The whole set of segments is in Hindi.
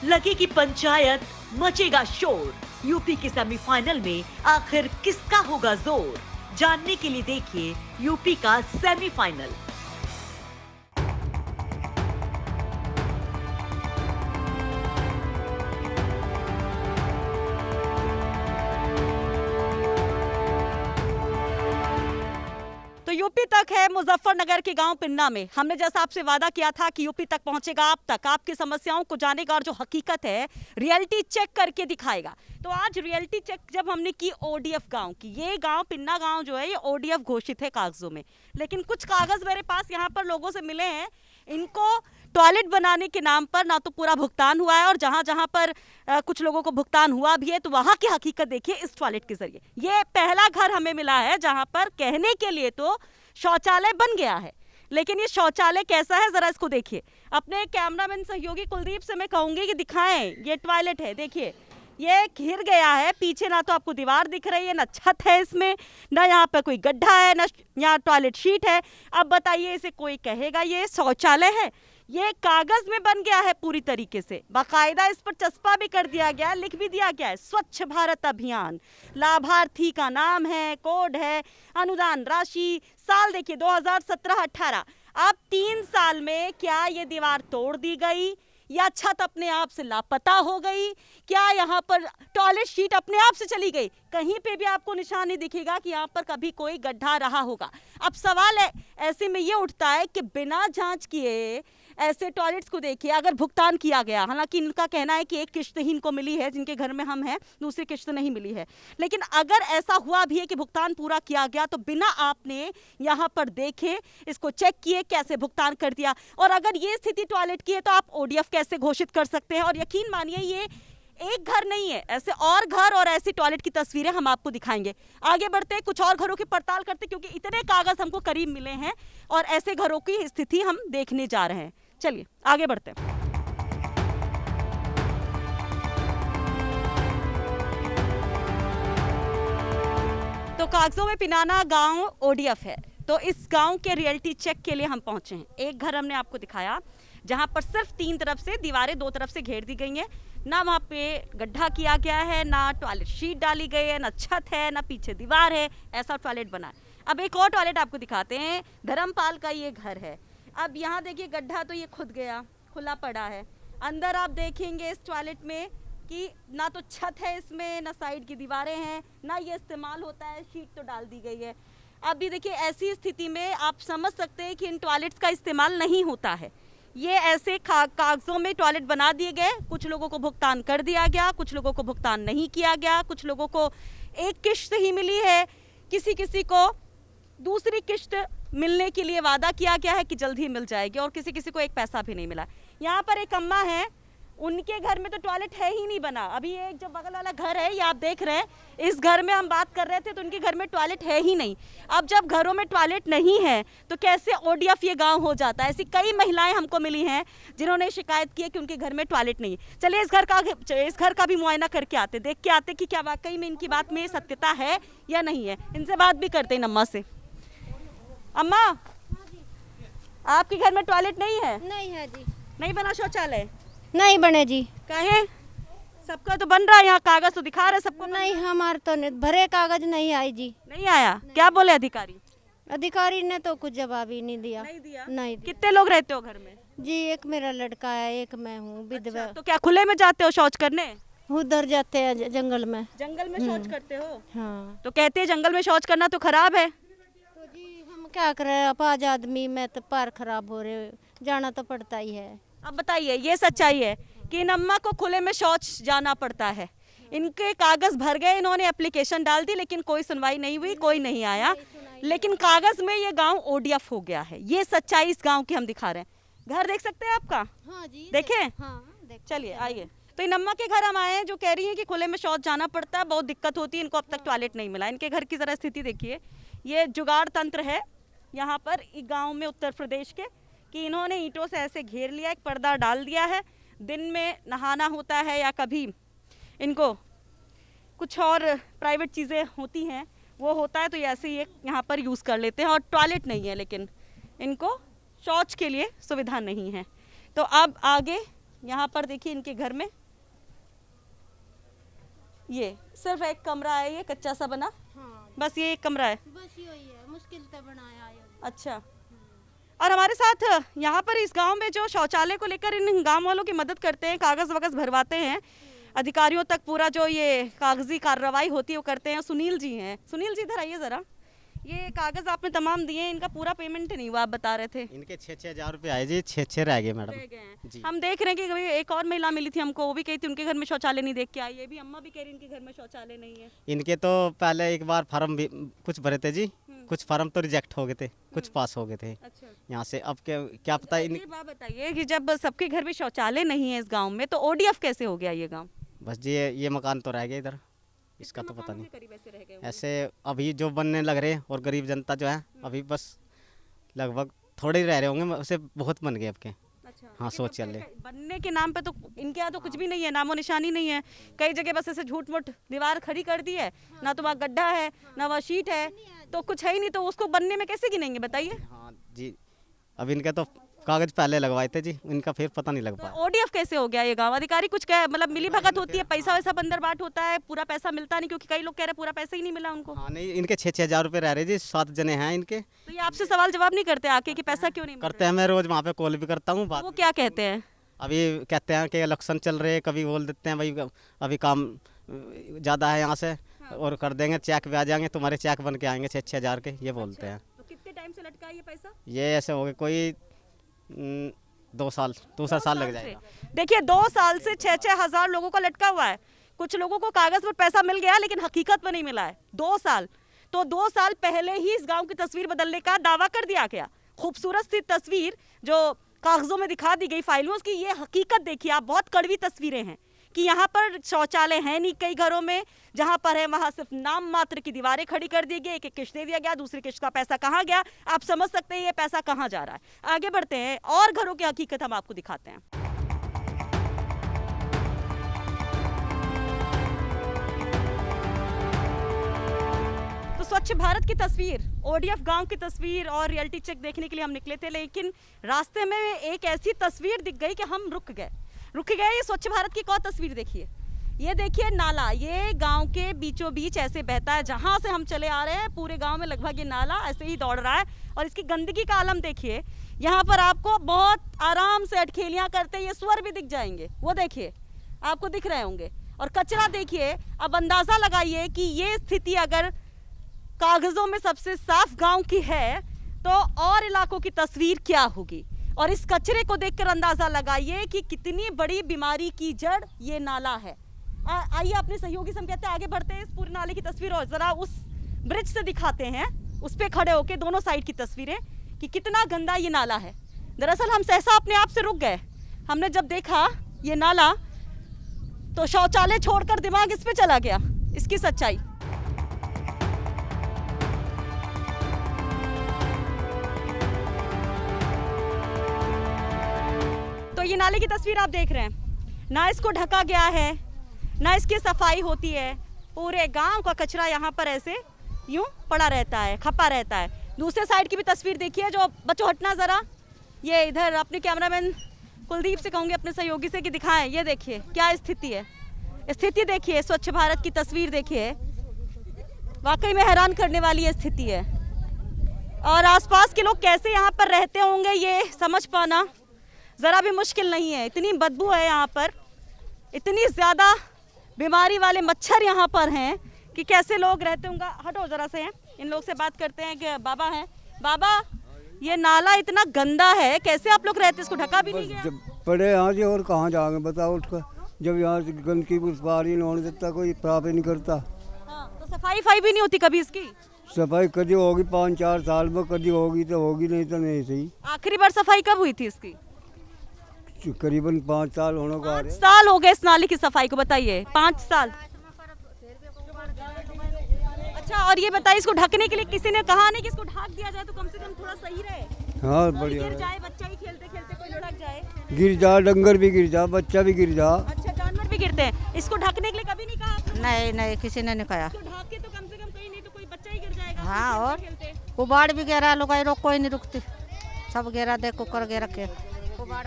लगेगी पंचायत, मचेगा शोर। यूपी के सेमीफाइनल में आखिर किसका होगा जोर? जानने के लिए देखिए यूपी का सेमीफाइनल। तो यूपी तक है मुजफ्फरनगर के गांव पिन्ना में। हमने जैसा आपसे वादा किया था कि यूपी तक पहुंचेगा, आप तक आपकी समस्याओं को जानेगा और जो हकीकत है रियलिटी चेक करके दिखाएगा। तो आज रियलिटी चेक जब हमने की ओडीएफ गांव की, ये गांव पिन्ना गांव जो है ये ओडीएफ घोषित है कागजों में, लेकिन कुछ कागज मेरे पास यहाँ पर लोगों से मिले हैं। इनको टॉयलेट बनाने के नाम पर ना तो पूरा भुगतान हुआ है, और जहां जहां पर कुछ लोगों को भुगतान हुआ भी है तो वहां की हकीकत देखिए इस टॉयलेट के जरिए। ये पहला घर हमें मिला है जहां पर कहने के लिए तो शौचालय बन गया है, लेकिन ये शौचालय कैसा है जरा इसको देखिए। अपने कैमरामैन सहयोगी कुलदीप से मैं कहूंगी कि दिखाएं, ये टॉयलेट है, देखिए ये घिर गया है। पीछे ना तो आपको दीवार दिख रही है, ना छत है इसमें, ना यहाँ पे कोई गड्ढा है, ना यहाँ टॉयलेट शीट है। अब बताइए इसे कोई कहेगा ये शौचालय है? ये कागज में बन गया है पूरी तरीके से, बाकायदा इस पर चस्पा भी कर दिया गया है, लिख भी दिया गया है स्वच्छ भारत अभियान। लाभार्थी का नाम है, कोड है, अनुदान राशि, साल देखिए 2017-18। अब 3 साल में क्या ये दीवार तोड़ दी गई या छत अपने आप से लापता हो गई? क्या यहाँ पर टॉयलेट शीट अपने आप से चली गई? कहीं पे भी आपको निशान नहीं दिखेगा कि यहाँ पर कभी कोई गड्ढा रहा होगा। अब सवाल है ऐसे में ये उठता है कि बिना जांच किए ऐसे टॉयलेट्स को देखिए, अगर भुगतान किया गया, हालांकि इनका कहना है कि एक किश्त ही इनको मिली है जिनके घर में हम हैं, दूसरी किश्त नहीं मिली है, लेकिन अगर ऐसा हुआ भी है कि भुगतान पूरा किया गया तो बिना आपने यहाँ पर देखे, इसको चेक किए कैसे भुगतान कर दिया? और अगर ये स्थिति टॉयलेट की है तो आप ओडीएफ कैसे घोषित कर सकते हैं? और यकीन मानिए ये एक घर नहीं है, ऐसे और घर और ऐसी टॉयलेट की तस्वीरें हम आपको दिखाएंगे। आगे बढ़ते कुछ और घरों की पड़ताल करते, क्योंकि इतने कागज हमको करीब मिले हैं और ऐसे घरों की स्थिति हम देखने जा रहे हैं। चलिए आगे बढ़ते हैं। तो कागजों में पिनाना गांव ओडीएफ है, तो इस गांव के रियलिटी चेक के लिए हम पहुंचे हैं। एक घर हमने आपको दिखाया जहां पर सिर्फ 3 तरफ से दीवारें 2 तरफ से घेर दी गई हैं, ना वहाँ पे गड्ढा किया गया है, ना टॉयलेट शीट डाली गई है, ना छत है, ना पीछे दीवार है, ऐसा टॉयलेट बना है। अब एक और टॉयलेट आपको दिखाते हैं, धर्मपाल का ये घर है। अब यहाँ देखिए गड्ढा तो ये खुद गया, खुला पड़ा है। अंदर आप देखेंगे इस टॉयलेट में कि ना तो छत है इसमें, ना साइड की दीवारें हैं, ना ये इस्तेमाल होता है, शीट तो डाल दी गई है। अब भी देखिए ऐसी स्थिति में आप समझ सकते हैं कि इन टॉयलेट्स का इस्तेमाल नहीं होता है। ये ऐसे कागजों में टॉयलेट बना दिए गए, कुछ लोगों को भुगतान कर दिया गया, कुछ लोगों को भुगतान नहीं किया गया, कुछ लोगों को एक किश्त ही मिली है, किसी किसी को दूसरी किश्त मिलने के लिए वादा किया गया है कि जल्द ही मिल जाएगी, और किसी किसी को एक पैसा भी नहीं मिला। यहाँ पर एक अम्मा है, उनके घर में तो टॉयलेट है ही नहीं बना। अभी एक जो बगल वाला घर है ये आप देख रहे हैं, इस घर में हम बात कर रहे थे तो उनके घर में टॉयलेट है ही नहीं। अब जब घरों में टॉयलेट नहीं है तो कैसे ओडीएफ ये गांव हो जाता है? ऐसी कई महिलाएं हमको मिली हैं जिन्होंने शिकायत की है कि उनके घर में टॉयलेट नहीं है। चलिए इस घर का भी मुआयना करके आते, देख के आते कि क्या वाकई में इनकी बात में सत्यता है या नहीं है। इनसे बात भी करते हैं अम्मा से। अम्मा, आपके घर में टॉयलेट नहीं है? नहीं है जी। नहीं बना शौचालय? नहीं बने जी। कहे सबका तो बन रहा है, यहाँ कागज तो दिखा रहे सबको। नहीं हमारे तो नहीं, भरे कागज नहीं आई जी। नहीं आया? क्या बोले अधिकारी? अधिकारी ने तो कुछ जवाब ही नहीं दिया। नहीं दिया? नहीं दिया। कितने लोग रहते हो घर में? जी एक मेरा लड़का है, एक मैं हूँ विधवा। तो क्या खुले में जाते हो शौच करने? उधर जाते हैं जंगल में। जंगल में शौच करते हो? हाँ। तो कहते हैं जंगल में शौच करना तो खराब है। तो जी हम क्या करें, अपाज आदमी में तो पैर खराब हो रहे, जाना तो पड़ता ही है। अब बताइए ये सच्चाई है कि इन अम्मा को खुले में शौच जाना पड़ता है। इनके कागज भर गए, इन्होंने एप्लीकेशन डाल दी, लेकिन कोई सुनवाई नहीं हुई, कोई नहीं आया, लेकिन कागज में ये गांव ओडीएफ हो गया है। ये सच्चाई इस गांव की हम दिखा रहे हैं। घर देख सकते हैं आपका? हाँ जी देखें? हाँ चलिए आइए। तो इन अम्मा के घर हम आए हैं जो कह रही हैं कि खुले में शौच जाना पड़ता है, बहुत दिक्कत होती है, इनको अब तक टॉयलेट नहीं मिला। इनके घर की जरा स्थिति देखिए। ये जुगाड़ तंत्र है यहाँ पर गाँव में उत्तर प्रदेश के, कि इन्होंने ईंटों से ऐसे घेर लिया, एक पर्दा डाल दिया है। दिन में नहाना होता है या कभी इनको कुछ और प्राइवेट चीज़ें होती हैं वो होता है, तो ऐसे ही यहाँ पर यूज़ कर लेते हैं। और टॉयलेट नहीं है, लेकिन इनको शौच के लिए सुविधा नहीं है। तो अब आगे यहाँ पर देखिए इनके घर में ये सिर्फ एक कमरा है, ये कच्चा सा बना, हाँ बस ये एक कमरा है। बस यही है, मुश्किल से बनाया है। अच्छा, और हमारे साथ यहाँ पर इस गांव में जो शौचालय को लेकर इन गांव वालों की मदद करते हैं, कागज़ वगैरह भरवाते हैं, अधिकारियों तक पूरा जो ये कागजी कार्रवाई होती है वो करते हैं, सुनील जी हैं। सुनील जी इधर आइए ज़रा, ये कागज़ आपने तमाम दिए, इनका पूरा पेमेंट नहीं हुआ, आप बता रहे थे। इनके 6-6 हज़ार रुपये आए जी, 6 रह गए मैडम रह गए हैं। जी। हम देख रहे हैं कि कभी एक और महिला मिली थी हमको, वो भी कही थी उनके घर में शौचालय नहीं देख के आई है, भी अम्मा भी कह रही इनके घर में शौचालय नहीं है। इनके तो पहले एक बार फार्म भी कुछ भरे थे जी, कुछ फार्म तो रिजेक्ट हो गए थे, कुछ पास हो गए थे अच्छा, यहाँ से। अब क्या पता इन ये बात बताइए कि जब सबके घर में शौचालय नहीं है इस गांव में, तो ओडीएफ कैसे हो गया ये गांव? बस जी ये मकान तो रह गए इधर, इसका तो पता नहीं। करीब ऐसे रह गए होंगे? ऐसे अभी जो बनने लग रहे हैं और गरीब जनता जो है अभी बस लगभग थोड़े ही रह रहे होंगे, उससे बहुत बन गए अब के। अच्छा, हाँ, लेकिन शौचालय अब बनने के नाम पे तो इनके यहाँ तो कुछ भी नहीं है, नामो निशानी नहीं है। कई जगह बस ऐसे झूठ मूठ दीवार खड़ी कर दी है, ना तो वहाँ गड्ढा है ना वहाँ शीट है, तो कुछ है ही नहीं, तो उसको बनने में कैसे गिनेंगे बताइए? हाँ जी, अब इनके तो कागज पहले लगवाए थे जी, इनका फिर पता नहीं लग पाया। ओडीएफ कैसे हो गया ये गांव? अधिकारी कुछ कह मतलब मिली भगत होती है, पैसा वैसा बंदर बाट होता है, पूरा पैसा मिलता नहीं, क्योंकि कई लोग कह रहे पूरा पैसा ही नहीं मिला उनको। हाँ नहीं, इनके 6-6 हज़ार रुपये रह रहे जी, 7 जने हैं इनके। तो ये आपसे सवाल जवाब नहीं करते आके कि पैसा क्यों नहीं मिल करते हैं, मैं रोज वहाँ पे कॉल भी करता हूँ। रहा? वो क्या कहते हैं? अभी कहते हैं कि इलेक्शन चल रहे हैं, कभी बोल देते हैं भाई अभी काम ज़्यादा है यहाँ से और कर देंगे, चेक भी आ जाएंगे, तुम्हारे चेक बन के आएंगे 6-6 हज़ार के, ये बोलते हैं। तो कितने टाइम से लटका है ये पैसा? ये ऐसे हो गए कोई 2 साल, दूसरा साल लग जाएगा। देखिए 2 साल से 6-6 हज़ार लोगों का लटका हुआ है। कुछ लोगों को कागज पर पैसा मिल गया लेकिन हकीकत में नहीं मिला है। 2 साल, तो 2 साल पहले ही इस गांव की तस्वीर बदलने का दावा कर दिया गया। खूबसूरत सी तस्वीर जो कागजों में दिखा दी गई फाइलों की, ये हकीकत देखिए आप, बहुत कड़वी तस्वीरें हैं कि यहाँ पर शौचालय है नहीं कई घरों में, जहाँ पर है वहाँ सिर्फ नाम मात्र की दीवारें खड़ी कर दी गई, एक एक किश्त दे दिया गया, दूसरी किश्त का पैसा कहाँ गया, आप समझ सकते हैं ये पैसा कहाँ जा रहा है। आगे बढ़ते हैं और घरों की हकीकत हम आपको दिखाते हैं। तो स्वच्छ भारत की तस्वीर, ओडीएफ गांव की तस्वीर और रियलिटी चेक देखने के लिए हम निकले थे, लेकिन रास्ते में एक ऐसी तस्वीर दिख गई कि हम रुक गए। ये स्वच्छ भारत की एक और तस्वीर देखिए, ये देखिए नाला, ये गांव के बीचों बीच ऐसे बहता है, जहां से हम चले आ रहे हैं पूरे गांव में लगभग ये नाला ऐसे ही दौड़ रहा है। और इसकी गंदगी का आलम देखिए, यहाँ पर आपको बहुत आराम से अटखेलियां करते ये सुअर भी दिख जाएंगे, वो देखिए आपको दिख रहे होंगे। और कचरा देखिए, अब अंदाजा लगाइए कि ये स्थिति अगर कागजों में सबसे साफ गांव की है तो और इलाकों की तस्वीर क्या होगी। और इस कचरे को देखकर अंदाजा लगाइए कि कितनी बड़ी बीमारी की जड़ ये नाला है। आइए अपने सहयोगी से हम कहते हैं आगे बढ़ते हैं, इस पूरे नाले की तस्वीर और जरा उस ब्रिज से दिखाते हैं, उस पे खड़े होके दोनों साइड की तस्वीरें कि कितना गंदा ये नाला है। दरअसल हम सहसा अपने आप से रुक गए, हमने जब देखा ये नाला तो शौचालय छोड़कर दिमाग इस पे चला गया, इसकी सच्चाई। तो ये नाले की तस्वीर आप देख रहे हैं, ना इसको ढका गया है ना इसकी सफाई होती है, पूरे गांव का कचरा यहाँ पर ऐसे यूं पड़ा रहता है, खपा रहता है। दूसरे साइड की भी तस्वीर देखिए, जो बच्चों हटना ज़रा, ये इधर अपने कैमरामैन कुलदीप से कहूँगी अपने सहयोगी से कि दिखाएं, ये देखिए क्या स्थिति है। स्थिति देखिए, स्वच्छ भारत की तस्वीर देखिए, वाकई में हैरान करने वाली ये स्थिति है। और आसपास के लोग कैसे यहाँ पर रहते होंगे ये समझ पाना ज़रा भी मुश्किल नहीं है। इतनी बदबू है यहाँ पर, इतनी ज़्यादा बीमारी वाले मच्छर यहाँ पर हैं कि कैसे लोग रहते होंगे। हटो ज़रा से, हैं इन लोग से बात करते हैं कि बाबा हैं। बाबा, ये नाला इतना गंदा है, कैसे आप लोग रहते, इसको ढका भी नहीं गया? जब पड़े यहाँ से और कहाँ जाएंगे बताओ, उठकर जब यहाँ से गंदगी उस बाहर ही नहीं होने देता, कोई प्राप्त नहीं करता। हाँ, तो सफाई भी नहीं होती कभी इसकी? सफाई कभी होगी 5-4 साल में, कभी होगी तो होगी, नहीं तो नहीं सही। आखिरी बार सफाई कब हुई थी इसकी? करीबन 5 साल होने को आ 5 रहे। साल हो गए इस नाले की सफाई को, बताइए 5 साल। अच्छा, और ये बताइए इसको ढकने के लिए किसी ने कहा नहीं कि इसको ढक दिया जाए तो कम से कम थोड़ा सही रहे? हाँ कोई बढ़िया, गिर जाए, बच्चा ही खेलते खेलते कोई लुढ़क जाए, गिर जा, डंगर भी गिर जा, बच्चा भी गिर जा। अच्छा जानवर भी गिरते हैं, इसको ढकने के लिए कभी नहीं कहा आपने? नहीं नहीं, किसी ने नहीं कहा। इसको ढक के तो कम से कम कहीं नहीं तो कोई बच्चा ही गिर जाएगा। हाँ, और खेलते उबाड़ भी गिरा, लुगाई रोक कोई नहीं रुकती, सब गिरा, देख कुकर गिरा के उबाड़।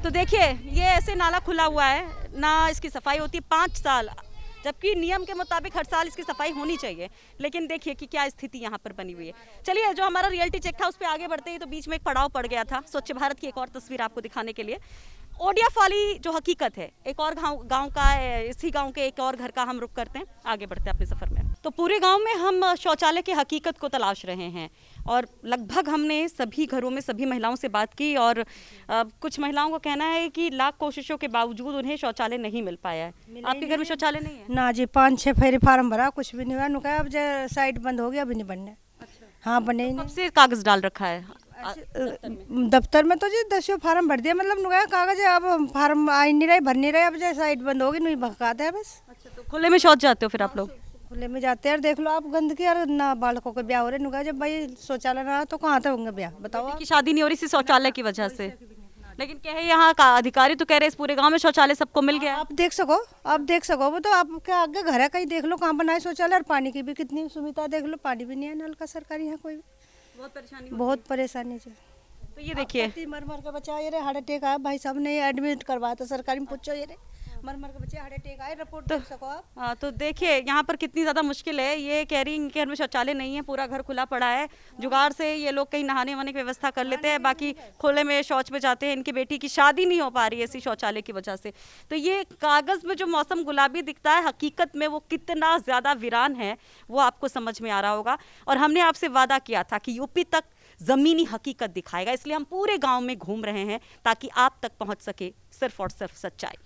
तो देखिए ये ऐसे नाला खुला हुआ है, ना इसकी सफाई होती है 5 साल, जबकि नियम के मुताबिक हर साल इसकी सफाई होनी चाहिए। लेकिन देखिए कि क्या स्थिति यहाँ पर बनी हुई है। चलिए जो हमारा रियलिटी चेक था उस पर आगे बढ़ते ही तो बीच में एक पड़ाव पड़ गया था स्वच्छ भारत की एक और तस्वीर आपको दिखाने के लिए। ओडिएफ वाली जो हकीकत है, एक और गांव का है, इसी गांव के एक और घर का हम रुख करते हैं, आगे बढ़ते हैं अपने सफर में। तो पूरे गांव में हम शौचालय की हकीकत को तलाश रहे हैं और लगभग हमने सभी घरों में सभी महिलाओं से बात की और कुछ महिलाओं का कहना है कि लाख कोशिशों के बावजूद उन्हें शौचालय नहीं मिल पाया है। आपके घर में शौचालय नहीं है? ना जी, 5-6 फेरी फार्म भरा, कुछ भी नहीं हुआ। नुका अब साइट बंद हो गया, अभी नहीं बनने। अच्छा। हाँ, बने ही कब नहीं। से कागज डाल रखा है दफ्तर में? तो जी 10 फार्म भर दिया, मतलब नुका कागज अब फार्म आ ही नहीं रहे, भर नहीं रहे। अब जो साइट बंद होगी नहीं भगाते हैं बस। अच्छा, तो खुले में शौच जाते हो फिर आप लोग? खुले में जाते हैं, देख लो आप गंदगी, और ना बालकों के ब्याह हो रहे। नुका जब भाई शौचालय ना तो कहाँ तक होंगे ब्याह, बताओ। की शादी नहीं हो रही इसी शौचालय की वजह से, लेकिन क्या है यहाँ का अधिकारी तो कह रहे हैं इस पूरे गांव में शौचालय सबको मिल गया। आप देख सको, वो तो आपके आगे घर है, कहीं देख लो कहाँ बनाए शौचालय। और पानी की भी कितनी सुविधा देख लो, पानी भी नहीं है नल का सरकारी यहाँ कोई। बहुत परेशानी है। तो ये देखिए मर मर के बच्चा, ये रे हार्ट अटैक आया, भाई साहब ने एडमिट करवाया था सरकारी में, पूछो ये रे मर मर के बच्चे हार्ट अटैक आए, रिपोर्ट देख सको आप। हाँ, तो देखिए यहाँ पर कितनी ज़्यादा मुश्किल है। ये कह रही इनके घर में शौचालय नहीं है, पूरा घर खुला पड़ा है। जुगाड़ से ये लोग कहीं नहाने वहाने की व्यवस्था कर लेते हैं, बाकी खुले में शौच में जाते हैं। इनकी बेटी की शादी नहीं हो पा रही है इसी शौचालय की वजह से। तो ये कागज़ में जो मौसम गुलाबी दिखता है, हकीकत में वो कितना ज़्यादा वीरान है वो आपको समझ में आ रहा होगा। और हमने आपसे वादा किया था कि यूपी तक ज़मीनी हकीकत दिखाएगा, इसलिए हम पूरे गाँव में घूम रहे हैं ताकि आप तक पहुँच सके सिर्फ और सिर्फ सच्चाई।